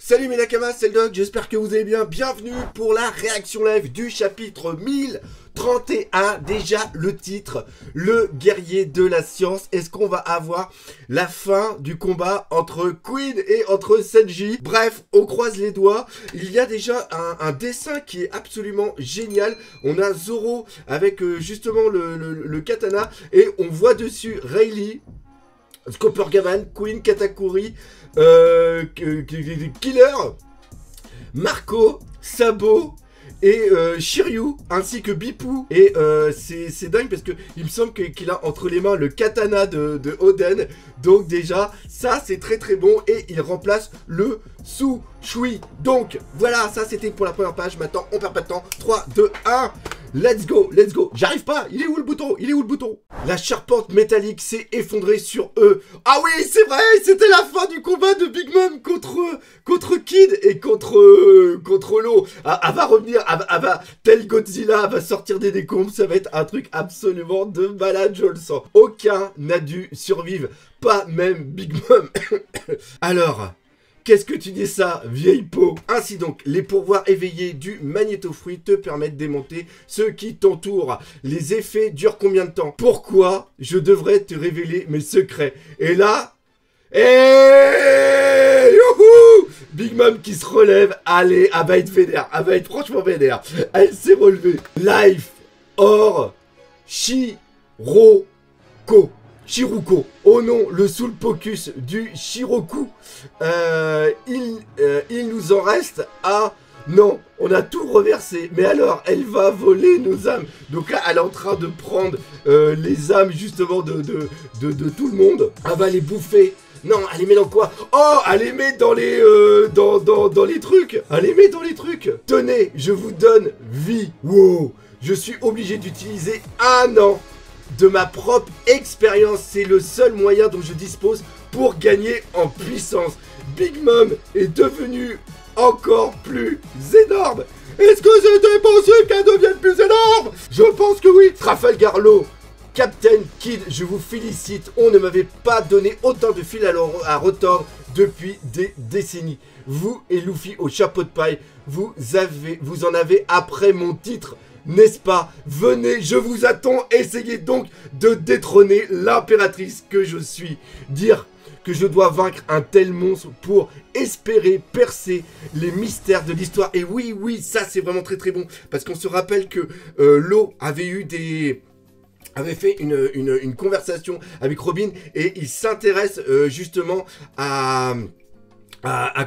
Salut mes nakamas, c'est le Doc, j'espère que vous allez bien. Bienvenue pour la réaction live du chapitre 1031. Déjà le titre, le guerrier de la science. Est-ce qu'on va avoir la fin du combat entre Queen et entre Senji? Bref, on croise les doigts. Il y a déjà un dessin qui est absolument génial. On a Zoro avec justement le katana et on voit dessus Rayleigh, Coppergaman, Queen, Katakuri, Killer, Marco, Sabo et Shiryu ainsi que Bipou. Et c'est dingue parce que il me semble qu'il a entre les mains le katana de Oden. Donc déjà ça c'est très très bon et il remplace le Sou-Shui. Donc voilà, ça c'était pour la première page. Maintenant on perd pas de temps. 3, 2, 1. Let's go, let's go. J'arrive pas, il est où le bouton? Il est où le bouton? La charpente métallique s'est effondrée sur eux. Ah oui, c'est vrai, c'était la fin du combat de Big Mom contre Kid et contre Law. Elle va revenir, elle va, tel Godzilla, elle va sortir des décombres. Ça va être un truc absolument de malade, je le sens. Aucun n'a dû survivre, pas même Big Mom. Alors... qu'est-ce que tu dis ça, vieille peau? Ainsi donc, les pourvoirs éveillés du magnétofruit te permettent de démonter ce qui t'entoure. Les effets durent combien de temps? Pourquoi je devrais te révéler mes secrets? Et là... youhou! Big Mom qui se relève, allez, elle va être vénère, elle va être franchement vénère. Elle s'est relevée. Life or Shiroko. Shiruko. Oh non, le soul pocus du Shiroku. Il nous en reste à... non, on a tout reversé. Mais alors, elle va voler nos âmes. Donc là, elle est en train de prendre les âmes justement de tout le monde. Elle va les bouffer. Non, elle les met dans quoi? Oh, elle les met dans les dans les trucs. Elle les met dans les trucs. Tenez, je vous donne vie. Wow, je suis obligé d'utiliser un an de ma propre expérience. C'est le seul moyen dont je dispose pour gagner en puissance. Big Mom est devenue encore plus énorme. Est-ce que c'était possible qu'elle devienne plus énorme? Je pense que oui. Trafalgar Law, Captain Kid, je vous félicite. On ne m'avait pas donné autant de fil à retordre depuis des décennies. Vous et Luffy au chapeau de paille, vous en avez après mon titre. N'est-ce pas? Venez, je vous attends. Essayez donc de détrôner l'impératrice que je suis. Dire que je dois vaincre un tel monstre pour espérer percer les mystères de l'histoire. Et oui, oui, ça c'est vraiment très très bon. Parce qu'on se rappelle que Law avait fait une conversation avec Robin. Et il s'intéresse justement à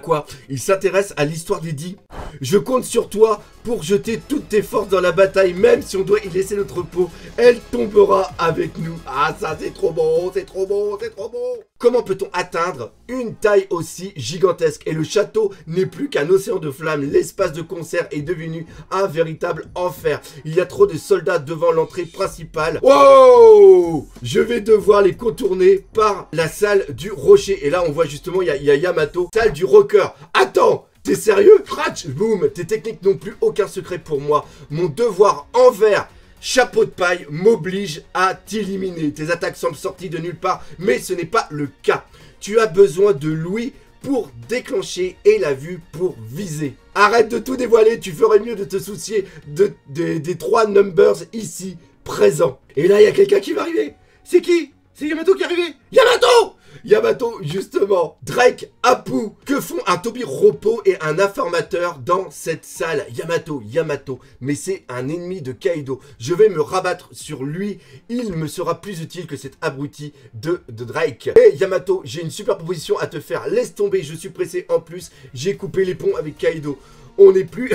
quoi? Il s'intéresse à l'histoire des dits. Je compte sur toi pour jeter toutes tes forces dans la bataille, même si on doit y laisser notre peau. Elle tombera avec nous. Ah, ça c'est trop bon, c'est trop bon, c'est trop bon. Comment peut-on atteindre une taille aussi gigantesque? Et le château n'est plus qu'un océan de flammes. L'espace de concert est devenu un véritable enfer. Il y a trop de soldats devant l'entrée principale. Wow! Je vais devoir les contourner par la salle du rocher. Et là, on voit justement, il y a Yamato. Salle du rocker. Attends! T'es sérieux? Cratch, boum, tes techniques n'ont plus aucun secret pour moi. Mon devoir envers Chapeau de paille m'oblige à t'éliminer. Tes attaques semblent sorties de nulle part, mais ce n'est pas le cas. Tu as besoin de l'ouïe pour déclencher et la vue pour viser. Arrête de tout dévoiler, tu ferais mieux de te soucier des 3 numbers ici présents. Et là, il y a quelqu'un qui va arriver. C'est qui? C'est Yamato qui est arrivé. Yamato! Yamato, justement. Drake, Apu, que font un Tobiropo et un informateur dans cette salle? Yamato, mais c'est un ennemi de Kaido. Je vais me rabattre sur lui. Il me sera plus utile que cet abruti de Drake. Hey Yamato, j'ai une super proposition à te faire. Laisse tomber, je suis pressé. En plus, j'ai coupé les ponts avec Kaido. On n'est plus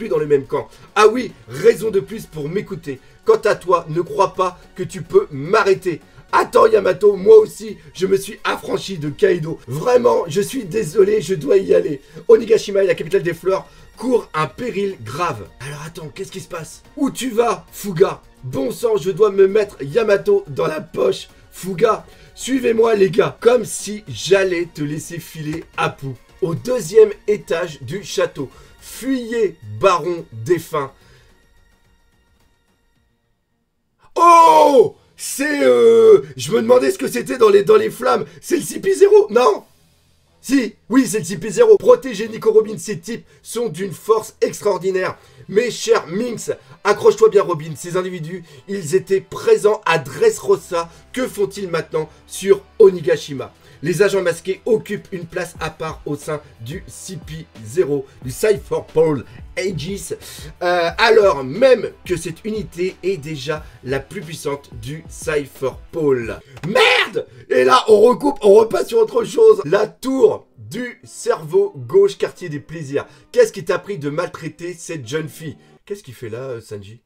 dans le même camp. Ah oui, raison de plus pour m'écouter. Quant à toi, ne crois pas que tu peux m'arrêter. Attends Yamato, moi aussi, je me suis affranchi de Kaido. Vraiment, je suis désolé, je dois y aller. Onigashima, la capitale des fleurs, court un péril grave. Alors attends, qu'est-ce qui se passe? Où tu vas, Fuga? Bon sang, je dois me mettre Yamato dans la poche. Fuga, suivez-moi les gars. Comme si j'allais te laisser filer Apu. Au 2e étage du château. Fuyez, baron défunt. Oh! C'est je me demandais ce que c'était dans les flammes. C'est le CP0? Non? Si, oui, c'est le type 0. Protéger Nico Robin, ces types sont d'une force extraordinaire. Mes chers Minx, accroche-toi bien Robin, ces individus, ils étaient présents à Dressrosa. Que font-ils maintenant sur Onigashima? Les agents masqués occupent une place à part au sein du CP0, du Cypher Pole Aegis, alors même que cette unité est déjà la plus puissante du Cypher Pole. Merde! Et là, on recoupe, on repasse sur autre chose. La tour du cerveau gauche, quartier des plaisirs. Qu'est-ce qui t'a pris de maltraiter cette jeune fille? Qu'est-ce qu'il fait là, Sanji?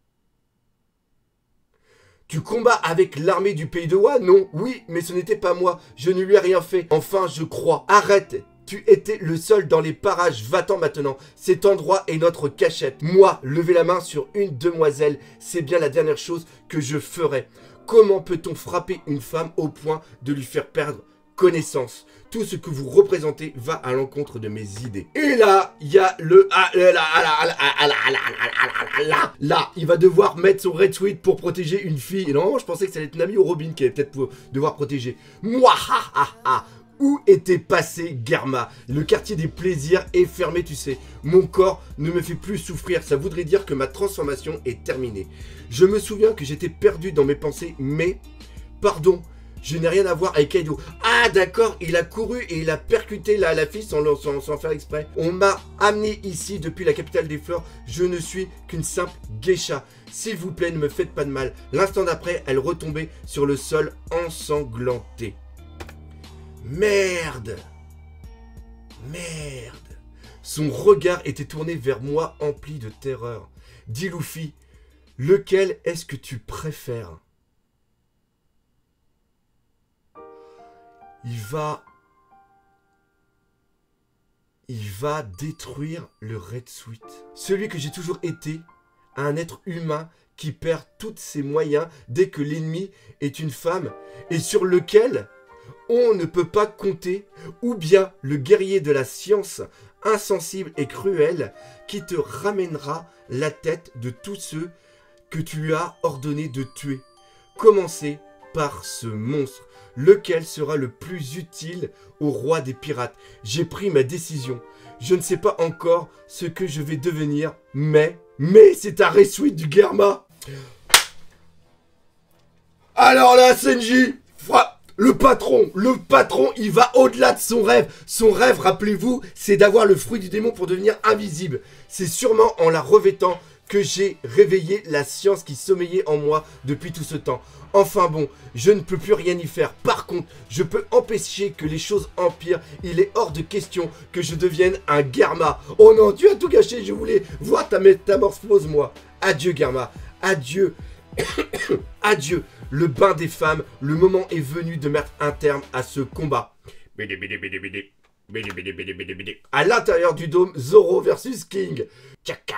Tu combats avec l'armée du pays de Wa? Non, oui, mais ce n'était pas moi. Je ne lui ai rien fait. Enfin, je crois. Arrête. Tu étais le seul dans les parages. Va-t'en maintenant. Cet endroit est notre cachette. Moi, lever la main sur une demoiselle, c'est bien la dernière chose que je ferais. Comment peut-on frapper une femme au point de lui faire perdre connaissance? Tout ce que vous représentez va à l'encontre de mes idées. Et là, il y a le... Là, il va devoir mettre son red suite pour protéger une fille. Et non, je pensais que ça allait être Nami ou Robin qui allait peut-être devoir protéger. Moi, Où était passé Germa? Le quartier des plaisirs est fermé, tu sais. Mon corps ne me fait plus souffrir. Ça voudrait dire que ma transformation est terminée. Je me souviens que j'étais perdu dans mes pensées, mais... Pardon, je n'ai rien à voir avec Kaido. Ah d'accord, il a couru et il a percuté la fille sans faire exprès. On m'a amené ici depuis la capitale des fleurs. Je ne suis qu'une simple geisha. S'il vous plaît, ne me faites pas de mal. L'instant d'après, elle retombait sur le sol ensanglantée. Merde! Merde! Son regard était tourné vers moi empli de terreur. Dis Luffy, lequel est-ce que tu préfères? Il va détruire le Red Suite. Celui que j'ai toujours été, un être humain qui perd tous ses moyens dès que l'ennemi est une femme et sur lequel on ne peut pas compter, ou bien le guerrier de la science, insensible et cruel, qui te ramènera la tête de tous ceux que tu lui as ordonné de tuer. Commencez par ce monstre. Lequel sera le plus utile au roi des pirates? J'ai pris ma décision. Je ne sais pas encore ce que je vais devenir, mais c'est un Red-Suite du Germa. Alors là, Sanji, le patron, il va au-delà de son rêve. Son rêve, rappelez-vous, c'est d'avoir le fruit du démon pour devenir invisible. C'est sûrement en la revêtant que j'ai réveillé la science qui sommeillait en moi depuis tout ce temps. Enfin bon, je ne peux plus rien y faire. Par contre, je peux empêcher que les choses empirent. Il est hors de question que je devienne un Germa. Oh non, tu as tout gâché, je voulais voir ta métamorphose, moi. Adieu, Germa. Adieu. Adieu. Le bain des femmes, le moment est venu de mettre un terme à ce combat. À l'intérieur du dôme, Zoro versus King. Tchaka.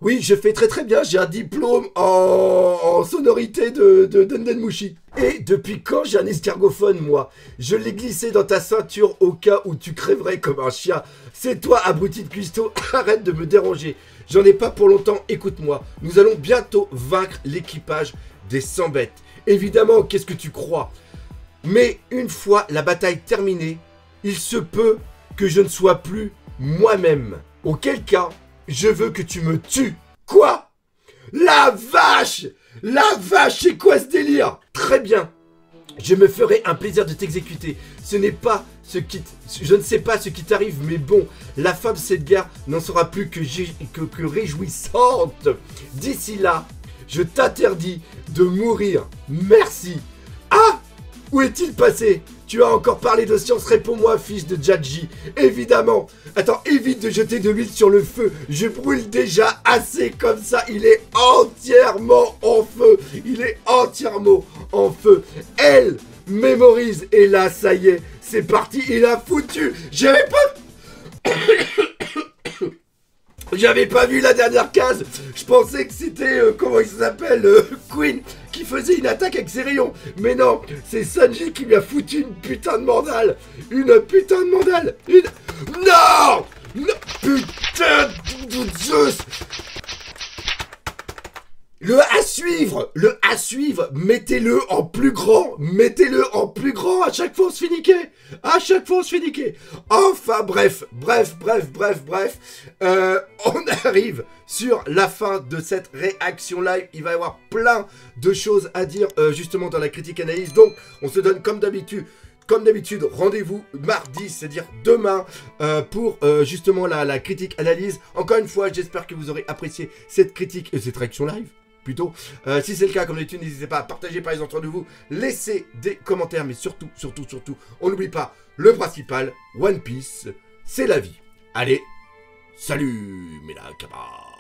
Oui, je fais très bien, j'ai un diplôme en sonorité de Dendenmushi. Et depuis quand j'ai un escargophone, moi? Je l'ai glissé dans ta ceinture au cas où tu crèverais comme un chien. C'est toi, abruti de cuistot, arrête de me déranger. J'en ai pas pour longtemps, écoute-moi. Nous allons bientôt vaincre l'équipage des 100 bêtes. Évidemment, qu'est-ce que tu crois? Mais une fois la bataille terminée, il se peut que je ne sois plus moi-même. Auquel cas... je veux que tu me tues. Quoi? La vache! La vache, c'est quoi ce délire? Très bien. Je me ferai un plaisir de t'exécuter. Ce n'est pas ce qui... je ne sais pas ce qui t'arrive, mais bon, la fin de cette guerre n'en sera plus que réjouissante. D'ici là, je t'interdis de mourir. Merci. Ah! Où est-il passé? Tu as encore parlé de science, réponds-moi, fils de Jadji. Évidemment. Attends, évite de jeter de l'huile sur le feu. Je brûle déjà assez comme ça. Il est entièrement en feu. Il est entièrement en feu. Elle mémorise. Et là, ça y est, c'est parti. Il a foutu. J'avais pas vu la dernière case. Je pensais que c'était, comment il s'appelle, Queen, qui faisait une attaque avec ses rayons. Mais non, c'est Sanji qui lui a foutu une putain de mandale. Une putain de mandale. Non, non. Putain de Zeus. Le à suivre, live, mettez-le en plus grand. Mettez-le en plus grand. À chaque fois, on se fait niquer. À chaque fois, on se fait niquer. Enfin, bref. On arrive sur la fin de cette réaction live. Il va y avoir plein de choses à dire justement dans la critique analyse. Donc, on se donne comme d'habitude, rendez-vous mardi, c'est-à-dire demain, pour justement la critique analyse. Encore une fois, j'espère que vous aurez apprécié cette critique, cette réaction live. Plutôt, si c'est le cas, comme d'habitude, n'hésitez pas à partager par les entre de vous, laissez des commentaires, mais surtout, on n'oublie pas le principal, One Piece, c'est la vie. Allez, salut, mes camarades.